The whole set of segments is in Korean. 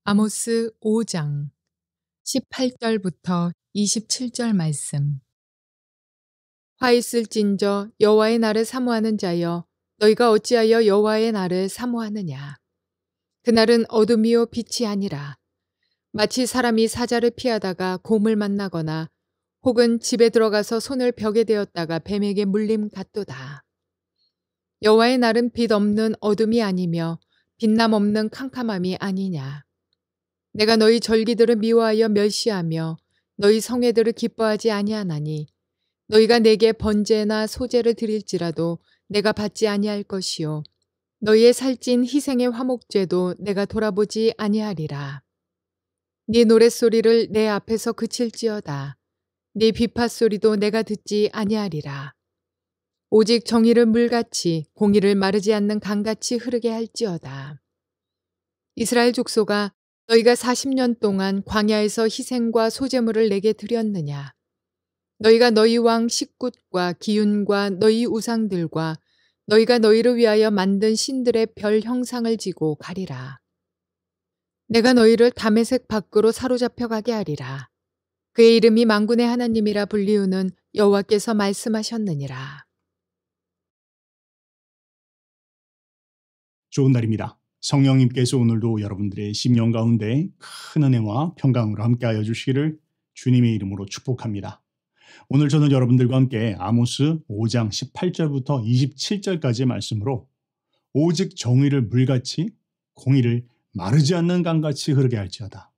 아모스 5장 18절부터 27절 말씀. 화 있을진저 여호와의 날을 사모하는 자여, 너희가 어찌하여 여호와의 날을 사모하느냐. 그날은 어둠이요 빛이 아니라 마치 사람이 사자를 피하다가 곰을 만나거나 혹은 집에 들어가서 손을 벽에 대었다가 뱀에게 물림 같도다. 여호와의 날은 빛 없는 어둠이 아니며 빛남 없는 캄캄함이 아니냐. 내가 너희 절기들을 미워하여 멸시하며 너희 성회들을 기뻐하지 아니하나니 너희가 내게 번제나 소제를 드릴지라도 내가 받지 아니할 것이요 너희의 살찐 희생의 화목제도 내가 돌아보지 아니하리라. 네 노랫소리를 내 앞에서 그칠지어다. 네 비파소리도 내가 듣지 아니하리라. 오직 정의를 물같이 공의를 마르지 않는 강같이 흐르게 할지어다. 이스라엘 족속아, 너희가 40년 동안 광야에서 희생과 소제물을 내게 드렸느냐. 너희가 너희 왕 식굿과 기윤과 너희 우상들과 너희가 너희를 위하여 만든 신들의 별 형상을 지고 가리라. 내가 너희를 다메섹 밖으로 사로잡혀 가게 하리라. 그의 이름이 만군의 하나님이라 불리우는 여호와께서 말씀하셨느니라. 좋은 날입니다. 성령님께서 오늘도 여러분들의 심령 가운데 큰 은혜와 평강으로 함께하여 주시기를 주님의 이름으로 축복합니다. 오늘 저는 여러분들과 함께 아모스 5장 18절부터 27절까지의 말씀으로 오직 정의를 물같이 공의를 마르지 않는 강같이 흐르게 할지어다,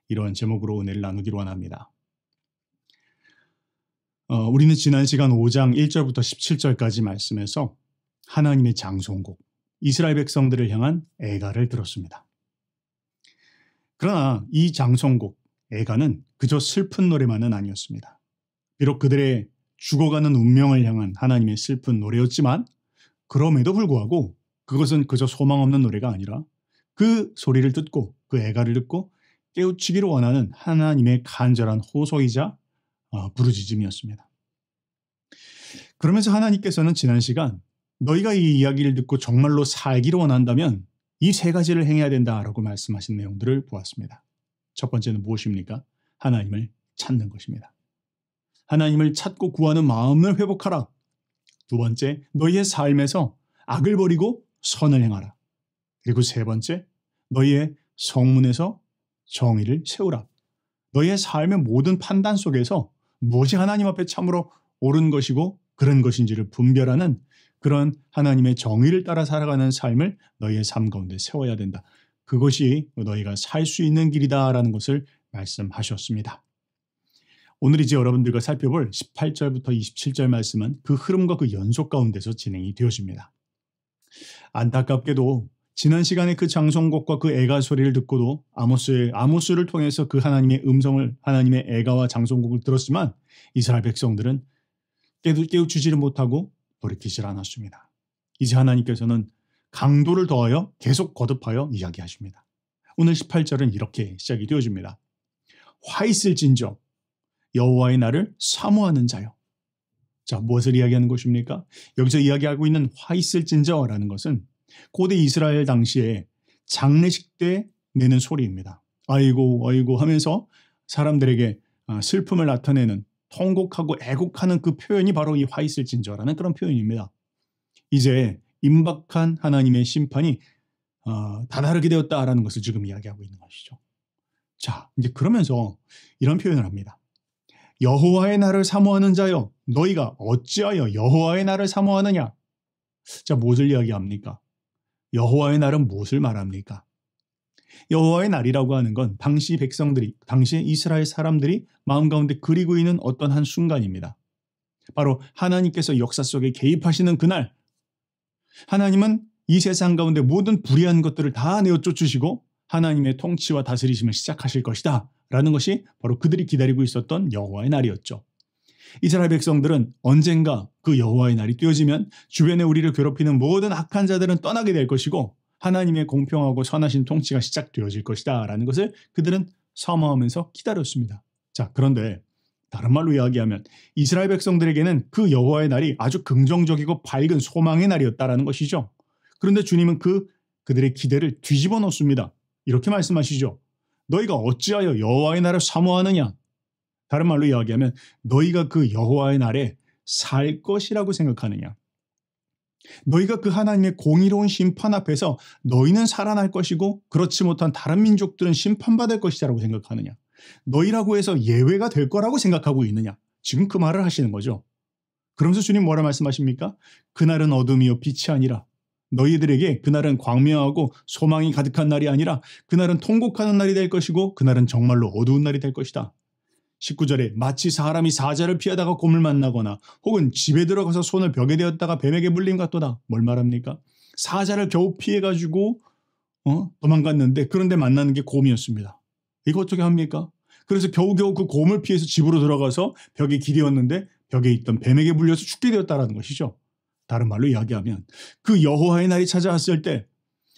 이런 제목으로 은혜를 나누기로 원합니다. 우리는 지난 시간 5장 1절부터 17절까지 말씀에서 하나님의 장송곡, 이스라엘 백성들을 향한 애가를 들었습니다. 그러나 이 장송곡, 애가는 그저 슬픈 노래만은 아니었습니다. 비록 그들의 죽어가는 운명을 향한 하나님의 슬픈 노래였지만 그럼에도 불구하고 그것은 그저 소망 없는 노래가 아니라 그 소리를 듣고 그 애가를 듣고 깨우치기를 원하는 하나님의 간절한 호소이자 부르짖음이었습니다. 그러면서 하나님께서는 지난 시간 너희가 이 이야기를 듣고 정말로 살기를 원한다면 이 세 가지를 행해야 된다라고 말씀하신 내용들을 보았습니다. 첫 번째는 무엇입니까? 하나님을 찾는 것입니다. 하나님을 찾고 구하는 마음을 회복하라. 두 번째, 너희의 삶에서 악을 버리고 선을 행하라. 그리고 세 번째, 너희의 성문에서 정의를 세우라. 너희의 삶의 모든 판단 속에서 무엇이 하나님 앞에 참으로 옳은 것이고 그런 것인지를 분별하는 그런 하나님의 정의를 따라 살아가는 삶을 너희의 삶 가운데 세워야 된다. 그것이 너희가 살 수 있는 길이다라는 것을 말씀하셨습니다. 오늘 이제 여러분들과 살펴볼 18절부터 27절 말씀은 그 흐름과 그 연속 가운데서 진행이 되어집니다. 안타깝게도 지난 시간에 그 장송곡과 그 애가 소리를 듣고도 아모스를 통해서 그 하나님의 음성을, 하나님의 애가와 장송곡을 들었지만 이스라엘 백성들은 깨우치지를 못하고 돌이키질 않았습니다. 이제 하나님께서는 강도를 더하여 계속 거듭하여 이야기하십니다. 오늘 18절은 이렇게 시작이 되어집니다. 화 있을진저 여호와의 날을 사모하는 자요. 자, 무엇을 이야기하는 것입니까? 여기서 이야기하고 있는 화 있을진저라는 것은 고대 이스라엘 당시에 장례식 때 내는 소리입니다. 아이고 아이고 하면서 사람들에게 슬픔을 나타내는, 통곡하고 애곡하는 그 표현이 바로 이 화 있을진저라는 그런 표현입니다. 이제 임박한 하나님의 심판이 다다르게 되었다라는 것을 지금 이야기하고 있는 것이죠. 자, 이제 그러면서 이런 표현을 합니다. 여호와의 날을 사모하는 자여, 너희가 어찌하여 여호와의 날을 사모하느냐? 자, 무엇을 이야기합니까? 여호와의 날은 무엇을 말합니까? 여호와의 날이라고 하는 건 당시 백성들이, 당시 이스라엘 사람들이 마음 가운데 그리고 있는 어떤 한 순간입니다. 바로 하나님께서 역사 속에 개입하시는 그날, 하나님은 이 세상 가운데 모든 불의한 것들을 다 내어 쫓으시고 하나님의 통치와 다스리심을 시작하실 것이다 라는 것이 바로 그들이 기다리고 있었던 여호와의 날이었죠. 이스라엘 백성들은 언젠가 그 여호와의 날이 띄어지면 주변에 우리를 괴롭히는 모든 악한 자들은 떠나게 될 것이고 하나님의 공평하고 선하신 통치가 시작되어질 것이다 라는 것을 그들은 사모하면서 기다렸습니다. 자, 그런데 다른 말로 이야기하면 이스라엘 백성들에게는 그 여호와의 날이 아주 긍정적이고 밝은 소망의 날이었다라는 것이죠. 그런데 주님은 그들의 기대를 뒤집어 놓습니다. 이렇게 말씀하시죠. 너희가 어찌하여 여호와의 날을 사모하느냐? 다른 말로 이야기하면 너희가 그 여호와의 날에 살 것이라고 생각하느냐? 너희가 그 하나님의 공의로운 심판 앞에서 너희는 살아날 것이고 그렇지 못한 다른 민족들은 심판받을 것이라고 생각하느냐? 너희라고 해서 예외가 될 거라고 생각하고 있느냐? 지금 그 말을 하시는 거죠. 그러면서 주님 뭐라 말씀하십니까? 그날은 어둠이요 빛이 아니라 너희들에게 그날은 광명하고 소망이 가득한 날이 아니라 그날은 통곡하는 날이 될 것이고 그날은 정말로 어두운 날이 될 것이다. 19절에 마치 사람이 사자를 피하다가 곰을 만나거나 혹은 집에 들어가서 손을 벽에 대었다가 뱀에게 물림 같도다. 뭘 말합니까? 사자를 겨우 피해가지고 도망갔는데 그런데 만나는 게 곰이었습니다. 이거 어떻게 합니까? 그래서 겨우겨우 그 곰을 피해서 집으로 들어가서 벽에 기대었는데 벽에 있던 뱀에게 물려서 죽게 되었다는 것이죠. 다른 말로 이야기하면 그 여호와의 날이 찾아왔을 때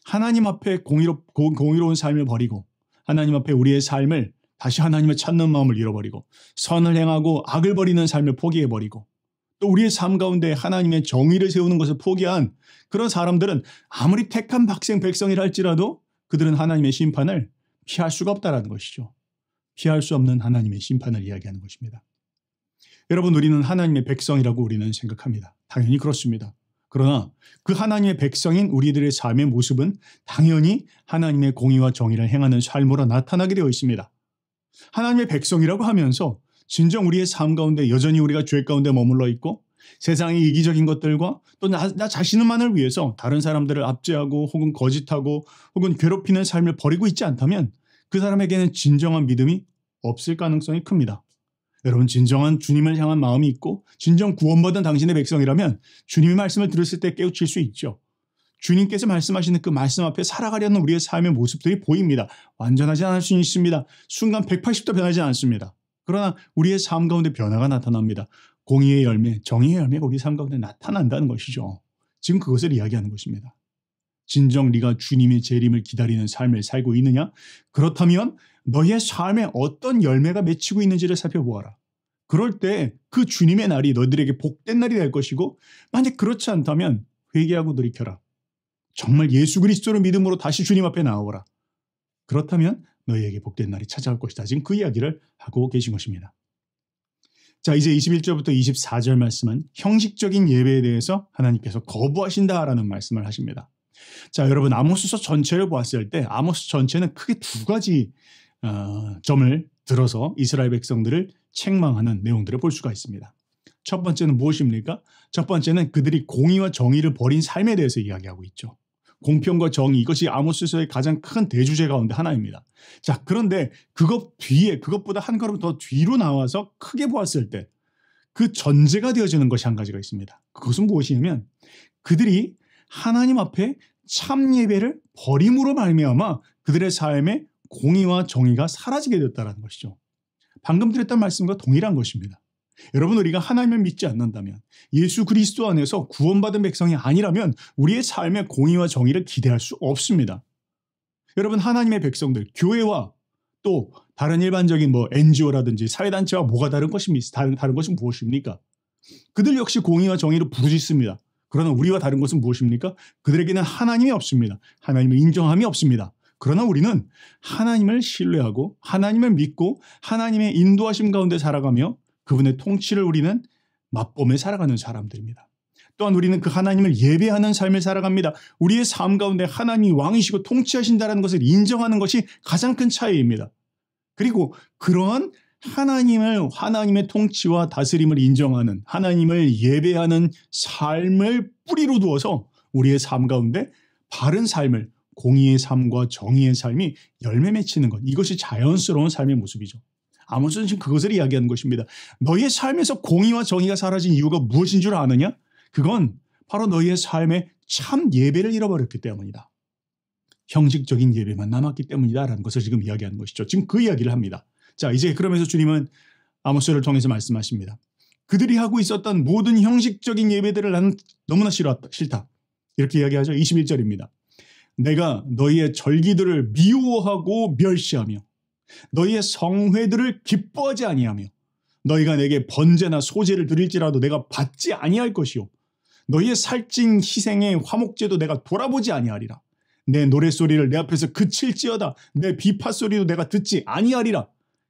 하나님 앞에 공의로운 삶을 버리고 하나님 앞에 우리의 삶을 다시 하나님을 찾는 마음을 잃어버리고 선을 행하고 악을 버리는 삶을 포기해버리고 또 우리의 삶 가운데 하나님의 정의를 세우는 것을 포기한 그런 사람들은 아무리 택한 백성이라 할지라도 그들은 하나님의 심판을 피할 수가 없다는 것이죠. 피할 수 없는 하나님의 심판을 이야기하는 것입니다. 여러분, 우리는 하나님의 백성이라고 우리는 생각합니다. 당연히 그렇습니다. 그러나 그 하나님의 백성인 우리들의 삶의 모습은 당연히 하나님의 공의와 정의를 행하는 삶으로 나타나게 되어 있습니다. 하나님의 백성이라고 하면서 진정 우리의 삶 가운데 여전히 우리가 죄 가운데 머물러 있고 세상의 이기적인 것들과 또 나 자신만을 위해서 다른 사람들을 압제하고 혹은 거짓하고 혹은 괴롭히는 삶을 버리고 있지 않다면 그 사람에게는 진정한 믿음이 없을 가능성이 큽니다. 여러분, 진정한 주님을 향한 마음이 있고 진정 구원받은 당신의 백성이라면 주님의 말씀을 들었을 때 깨우칠 수 있죠. 주님께서 말씀하시는 그 말씀 앞에 살아가려는 우리의 삶의 모습들이 보입니다. 완전하지 않을 수 있습니다. 순간 180도 변하지 않습니다. 그러나 우리의 삶 가운데 변화가 나타납니다. 공의의 열매, 정의의 열매가 우리 삶 가운데 나타난다는 것이죠. 지금 그것을 이야기하는 것입니다. 진정 네가 주님의 재림을 기다리는 삶을 살고 있느냐? 그렇다면 너희의 삶에 어떤 열매가 맺히고 있는지를 살펴보아라. 그럴 때 그 주님의 날이 너희들에게 복된 날이 될 것이고 만약 그렇지 않다면 회개하고 돌이켜라. 정말 예수 그리스도를 믿음으로 다시 주님 앞에 나오라. 그렇다면 너희에게 복된 날이 찾아올 것이다. 지금 그 이야기를 하고 계신 것입니다. 자, 이제 21절부터 24절 말씀은 형식적인 예배에 대해서 하나님께서 거부하신다라는 말씀을 하십니다. 자, 여러분, 아모스서 전체를 보았을 때 아모스 전체는 크게 두 가지 점을 들어서 이스라엘 백성들을 책망하는 내용들을 볼 수가 있습니다. 첫 번째는 무엇입니까? 첫 번째는 그들이 공의와 정의를 버린 삶에 대해서 이야기하고 있죠. 공평과 정의, 이것이 아모스서의 가장 큰 대주제 가운데 하나입니다. 자, 그런데 그것보다 한 걸음 더 뒤로 나와서 크게 보았을 때 그 전제가 되어지는 것이 한 가지가 있습니다. 그것은 무엇이냐면 그들이 하나님 앞에 참 예배를 버림으로 말미암아 그들의 삶에 공의와 정의가 사라지게 됐다는 것이죠. 방금 드렸던 말씀과 동일한 것입니다. 여러분, 우리가 하나님을 믿지 않는다면 예수 그리스도 안에서 구원받은 백성이 아니라면 우리의 삶의 공의와 정의를 기대할 수 없습니다. 여러분, 하나님의 백성들, 교회와 또 다른 일반적인 NGO라든지 사회단체와 뭐가 다른 것은 무엇입니까? 그들 역시 공의와 정의를 부르짖습니다. 그러나 우리와 다른 것은 무엇입니까? 그들에게는 하나님이 없습니다. 하나님을 인정함이 없습니다. 그러나 우리는 하나님을 신뢰하고 하나님을 믿고 하나님의 인도하심 가운데 살아가며 그분의 통치를 우리는 맛보며 살아가는 사람들입니다. 또한 우리는 그 하나님을 예배하는 삶을 살아갑니다. 우리의 삶 가운데 하나님이 왕이시고 통치하신다는 것을 인정하는 것이 가장 큰 차이입니다. 그리고 그러한 하나님의 통치와 다스림을 인정하는 하나님을 예배하는 삶을 뿌리로 두어서 우리의 삶 가운데 바른 삶을 공의의 삶과 정의의 삶이 열매 맺히는 것, 이것이 자연스러운 삶의 모습이죠. 아모스는 지금 그것을 이야기하는 것입니다. 너희의 삶에서 공의와 정의가 사라진 이유가 무엇인 줄 아느냐? 그건 바로 너희의 삶에 참 예배를 잃어버렸기 때문이다. 형식적인 예배만 남았기 때문이다라는 것을 지금 이야기하는 것이죠. 지금 그 이야기를 합니다. 자, 이제 그러면서 주님은 아모스를 통해서 말씀하십니다. 그들이 하고 있었던 모든 형식적인 예배들을 나는 너무나 싫다. 이렇게 이야기하죠. 21절입니다. 내가 너희의 절기들을 미워하고 멸시하며 너희의 성회들을 기뻐하지 아니하며 너희가 내게 번제나 소제를 드릴지라도 내가 받지 아니할 것이요 너희의 살찐 희생의 화목제도 내가 돌아보지 아니하리라. 내 노랫소리를 내 앞에서 그칠지어다. 내 비파소리도 내가 듣지 아니하리라.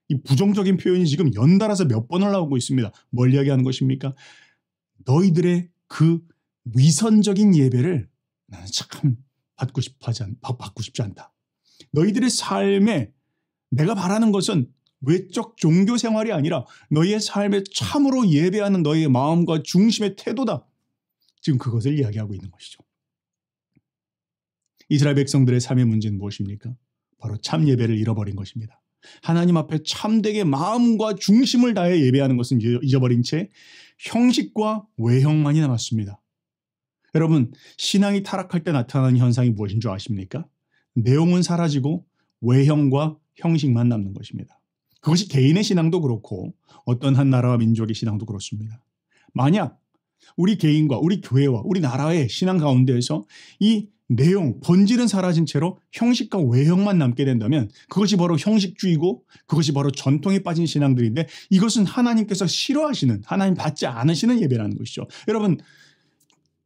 이 부정적인 표현이 지금 연달아서 몇 번을 나오고 있습니다. 뭘 이야기하는 것입니까? 너희들의 그 위선적인 예배를 나는 참 받고 싶지 않다. 너희들의 삶에 내가 바라는 것은 외적 종교 생활이 아니라 너희의 삶에 참으로 예배하는 너희의 마음과 중심의 태도다. 지금 그것을 이야기하고 있는 것이죠. 이스라엘 백성들의 삶의 문제는 무엇입니까? 바로 참 예배를 잃어버린 것입니다. 하나님 앞에 참되게 마음과 중심을 다해 예배하는 것은 잊어버린 채 형식과 외형만이 남았습니다. 여러분, 신앙이 타락할 때 나타나는 현상이 무엇인 줄 아십니까? 내용은 사라지고 외형과 형식만 남는 것입니다. 그것이 개인의 신앙도 그렇고 어떤 한 나라와 민족의 신앙도 그렇습니다. 만약 우리 개인과 우리 교회와 우리 나라의 신앙 가운데에서 이 내용, 본질은 사라진 채로 형식과 외형만 남게 된다면 그것이 바로 형식주의고 그것이 바로 전통에 빠진 신앙들인데 이것은 하나님께서 싫어하시는, 하나님 받지 않으시는 예배라는 것이죠. 여러분,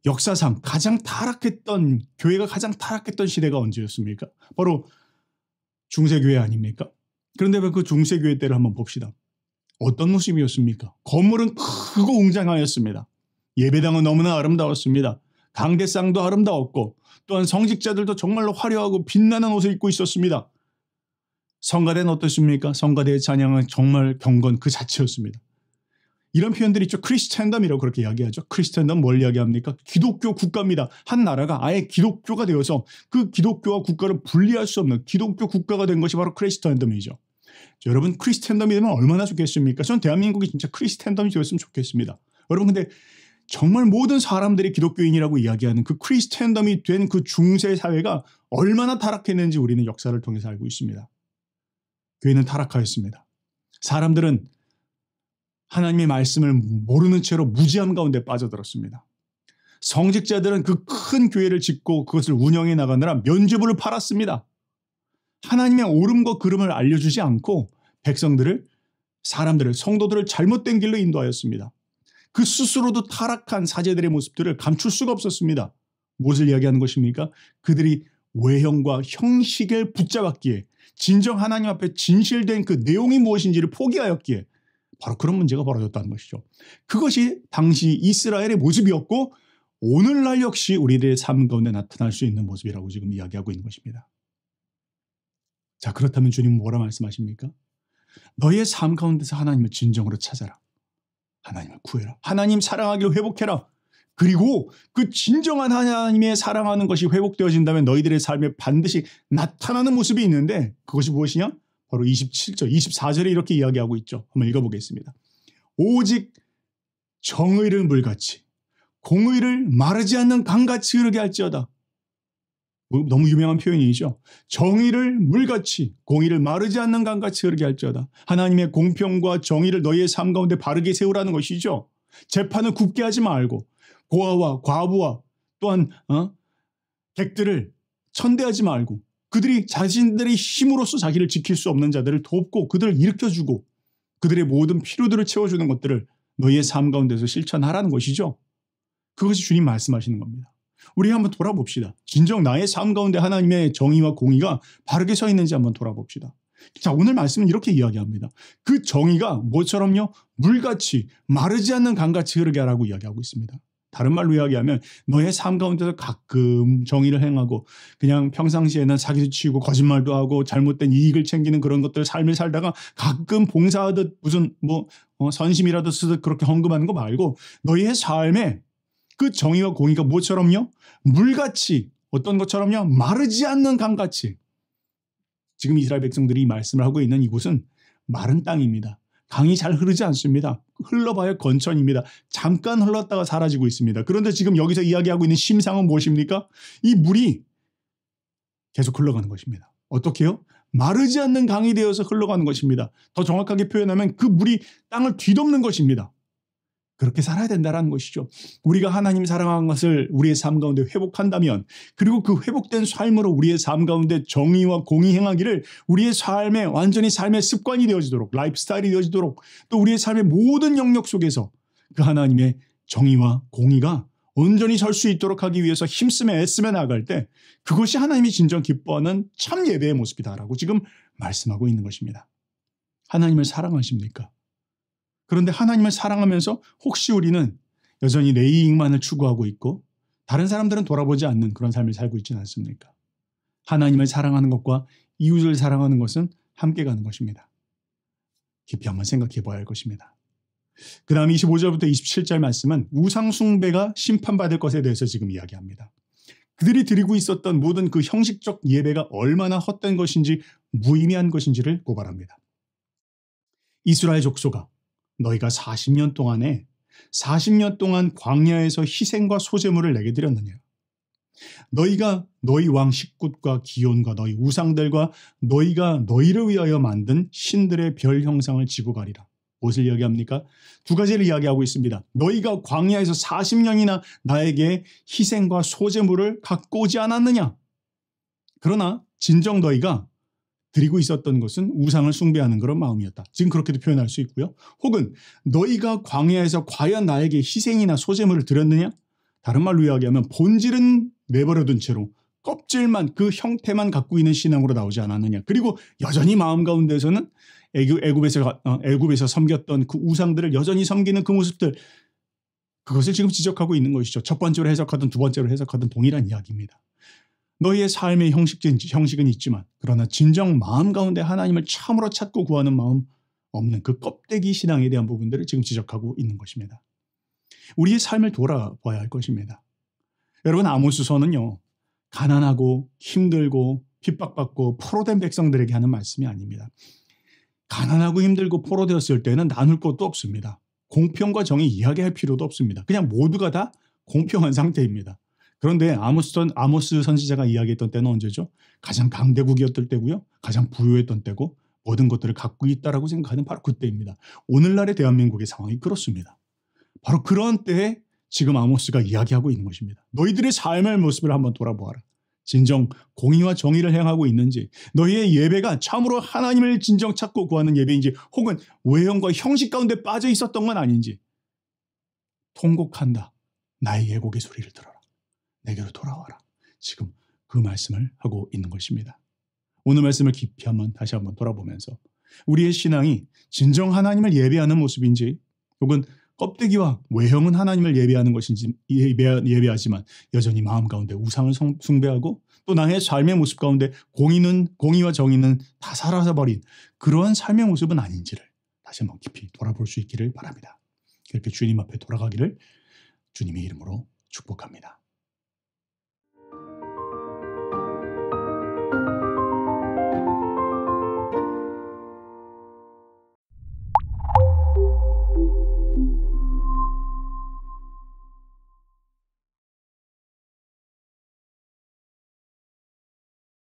역사상 가장 타락했던, 교회가 가장 타락했던 시대가 언제였습니까? 바로 중세교회 아닙니까? 그런데 그 중세교회 때를 한번 봅시다. 어떤 모습이었습니까? 건물은 크고 웅장하였습니다. 예배당은 너무나 아름다웠습니다. 강대상도 아름다웠고 또한 성직자들도 정말로 화려하고 빛나는 옷을 입고 있었습니다. 성가대는 어떻습니까? 성가대의 찬양은 정말 경건 그 자체였습니다. 이런 표현들이 있죠. 크리스텐덤이라고 그렇게 이야기하죠. 크리스텐덤 뭘 이야기합니까? 기독교 국가입니다. 한 나라가 아예 기독교가 되어서 그 기독교와 국가를 분리할 수 없는 기독교 국가가 된 것이 바로 크리스텐덤이죠. 여러분, 크리스텐덤이 되면 얼마나 좋겠습니까? 저는 대한민국이 진짜 크리스텐덤이 되었으면 좋겠습니다. 여러분, 근데 정말 모든 사람들이 기독교인이라고 이야기하는 그 크리스텐덤이 된 그 중세 사회가 얼마나 타락했는지 우리는 역사를 통해서 알고 있습니다. 교회는 타락하였습니다. 사람들은 하나님의 말씀을 모르는 채로 무지함 가운데 빠져들었습니다. 성직자들은 그 큰 교회를 짓고 그것을 운영해 나가느라 면죄부를 팔았습니다. 하나님의 옳음과 그름을 알려주지 않고 백성들을, 사람들을, 성도들을 잘못된 길로 인도하였습니다. 그 스스로도 타락한 사제들의 모습들을 감출 수가 없었습니다. 무엇을 이야기하는 것입니까? 그들이 외형과 형식을 붙잡았기에, 진정 하나님 앞에 진실된 그 내용이 무엇인지를 포기하였기에 바로 그런 문제가 벌어졌다는 것이죠. 그것이 당시 이스라엘의 모습이었고 오늘날 역시 우리들의 삶 가운데 나타날 수 있는 모습이라고 지금 이야기하고 있는 것입니다. 자, 그렇다면 주님은 뭐라 말씀하십니까? 너의 삶 가운데서 하나님을 진정으로 찾아라. 하나님을 구해라. 하나님 사랑하기를 회복해라. 그리고 그 진정한 하나님의 사랑하는 것이 회복되어진다면 너희들의 삶에 반드시 나타나는 모습이 있는데 그것이 무엇이냐? 바로 27절, 24절에 이렇게 이야기하고 있죠. 한번 읽어보겠습니다. 오직 정의를 물같이 공의를 마르지 않는 강같이 흐르게 할지어다. 너무 유명한 표현이죠. 정의를 물같이 공의를 마르지 않는 강같이 흐르게 할지어다. 하나님의 공평과 정의를 너희의 삶 가운데 바르게 세우라는 것이죠. 재판을 굽게 하지 말고 고아와 과부와 또한 객들을 천대하지 말고 그들이 자신들의 힘으로써 자기를 지킬 수 없는 자들을 돕고 그들을 일으켜주고 그들의 모든 필요들을 채워주는 것들을 너희의 삶 가운데서 실천하라는 것이죠. 그것이 주님 말씀하시는 겁니다. 우리 한번 돌아봅시다. 진정 나의 삶 가운데 하나님의 정의와 공의가 바르게 서 있는지 한번 돌아봅시다. 자, 오늘 말씀은 이렇게 이야기합니다. 그 정의가 뭐처럼요? 물같이 마르지 않는 강같이 흐르게 하라고 이야기하고 있습니다. 다른 말로 이야기하면 너의 삶 가운데서 가끔 정의를 행하고 그냥 평상시에는 사기도 치고 거짓말도 하고 잘못된 이익을 챙기는 그런 것들 삶을 살다가 가끔 봉사하듯 무슨 선심이라도 쓰듯 그렇게 헌금하는 거 말고 너희의 삶에 그 정의와 공의가 뭐처럼요? 물같이, 어떤 것처럼요? 마르지 않는 강같이. 지금 이스라엘 백성들이 이 말씀을 하고 있는 이곳은 마른 땅입니다. 강이 잘 흐르지 않습니다. 흘러봐야 건천입니다. 잠깐 흘렀다가 사라지고 있습니다. 그런데 지금 여기서 이야기하고 있는 심상은 무엇입니까? 이 물이 계속 흘러가는 것입니다. 어떻게요? 마르지 않는 강이 되어서 흘러가는 것입니다. 더 정확하게 표현하면 그 물이 땅을 뒤덮는 것입니다. 그렇게 살아야 된다는 것이죠. 우리가 하나님 사랑한 것을 우리의 삶 가운데 회복한다면 그리고 그 회복된 삶으로 우리의 삶 가운데 정의와 공의 행하기를 우리의 삶에 완전히 삶의 습관이 되어지도록 라이프 스타일이 되어지도록 또 우리의 삶의 모든 영역 속에서 그 하나님의 정의와 공의가 온전히 설 수 있도록 하기 위해서 힘쓰며 애쓰며 나아갈 때 그것이 하나님이 진정 기뻐하는 참 예배의 모습이다라고 지금 말씀하고 있는 것입니다. 하나님을 사랑하십니까? 그런데 하나님을 사랑하면서 혹시 우리는 여전히 내 이익만을 추구하고 있고 다른 사람들은 돌아보지 않는 그런 삶을 살고 있지는 않습니까? 하나님을 사랑하는 것과 이웃을 사랑하는 것은 함께 가는 것입니다. 깊이 한번 생각해 봐야 할 것입니다. 그 다음 25절부터 27절 말씀은 우상 숭배가 심판받을 것에 대해서 지금 이야기합니다. 그들이 드리고 있었던 모든 그 형식적 예배가 얼마나 헛된 것인지 무의미한 것인지를 고발합니다. 이스라엘 족속아, 너희가 40년 동안 광야에서 희생과 소제물을 내게 드렸느냐? 너희가 너희 왕 식굿과 기온과 너희 우상들과 너희가 너희를 위하여 만든 신들의 별 형상을 지고 가리라. 무엇을 이야기합니까? 두 가지를 이야기하고 있습니다. 너희가 광야에서 40년이나 나에게 희생과 소제물을 갖고 오지 않았느냐? 그러나 진정 너희가 드리고 있었던 것은 우상을 숭배하는 그런 마음이었다. 지금 그렇게도 표현할 수 있고요. 혹은 너희가 광야에서 과연 나에게 희생이나 소제물을 드렸느냐? 다른 말로 이야기하면 본질은 내버려둔 채로 껍질만 그 형태만 갖고 있는 신앙으로 나오지 않았느냐. 그리고 여전히 마음 가운데서는 애굽에서 섬겼던 그 우상들을 여전히 섬기는 그 모습들, 그것을 지금 지적하고 있는 것이죠. 첫 번째로 해석하든 두 번째로 해석하든 동일한 이야기입니다. 너희의 삶의 형식은 있지만 그러나 진정 마음 가운데 하나님을 참으로 찾고 구하는 마음 없는 그 껍데기 신앙에 대한 부분들을 지금 지적하고 있는 것입니다. 우리의 삶을 돌아봐야 할 것입니다. 여러분, 아모스서는요, 가난하고 힘들고 핍박받고 포로된 백성들에게 하는 말씀이 아닙니다. 가난하고 힘들고 포로되었을 때는 나눌 것도 없습니다. 공평과 정의 이야기할 필요도 없습니다. 그냥 모두가 다 공평한 상태입니다. 그런데 아모스 선지자가 이야기했던 때는 언제죠? 가장 강대국이었을 때고요. 가장 부유했던 때고 모든 것들을 갖고 있다라고 생각하는 바로 그때입니다. 오늘날의 대한민국의 상황이 그렇습니다. 바로 그런 때에 지금 아모스가 이야기하고 있는 것입니다. 너희들의 삶의 모습을 한번 돌아보아라. 진정 공의와 정의를 행하고 있는지, 너희의 예배가 참으로 하나님을 진정 찾고 구하는 예배인지, 혹은 외형과 형식 가운데 빠져 있었던 건 아닌지. 통곡한다. 나의 예곡의 소리를 들어라. 내게로 돌아와라. 지금 그 말씀을 하고 있는 것입니다. 오늘 말씀을 깊이 다시 한번 돌아보면서 우리의 신앙이 진정 하나님을 예배하는 모습인지, 혹은 껍데기와 외형은 하나님을 예배하는 것인지 예배하지만 여전히 마음 가운데 우상을 숭배하고 또 나의 삶의 모습 가운데 공의와 정의는 다 사라져버린 그러한 삶의 모습은 아닌지를 다시 한번 깊이 돌아볼 수 있기를 바랍니다. 그렇게 주님 앞에 돌아가기를 주님의 이름으로 축복합니다.